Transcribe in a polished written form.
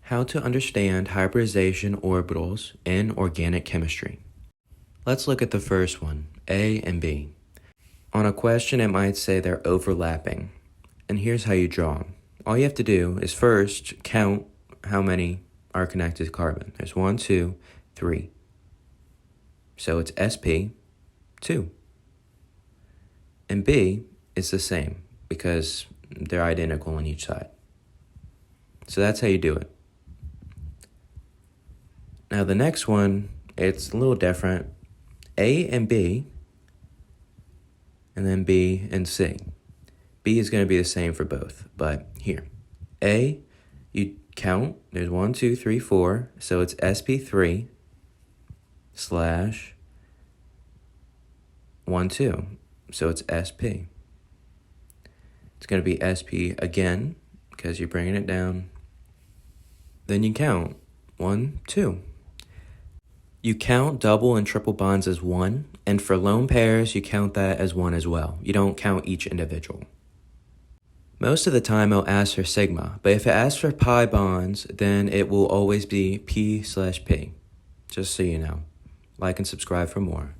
How to understand hybridization orbitals in organic chemistry. Let's look at the first one, A and B. On a question, it might say they're overlapping. And here's how you draw them. All you have to do is first count how many are connected to carbon. There's 1, 2, 3. So it's sp, 2. And B is the same because they're identical on each side. So that's how you do it. Now the next one, it's a little different. A and B, and then B and C. B is going to be the same for both, but here. A, you count, there's 1, 2, 3, 4, so it's sp3 slash 1, 2, so it's sp. It's going to be sp again, because you're bringing it down. Then you count, 1, 2. You count double and triple bonds as 1, and for lone pairs, you count that as 1 as well. You don't count each individual. Most of the time, it'll ask for sigma, but if it asks for pi bonds, then it will always be p/p. Just so you know. Like and subscribe for more.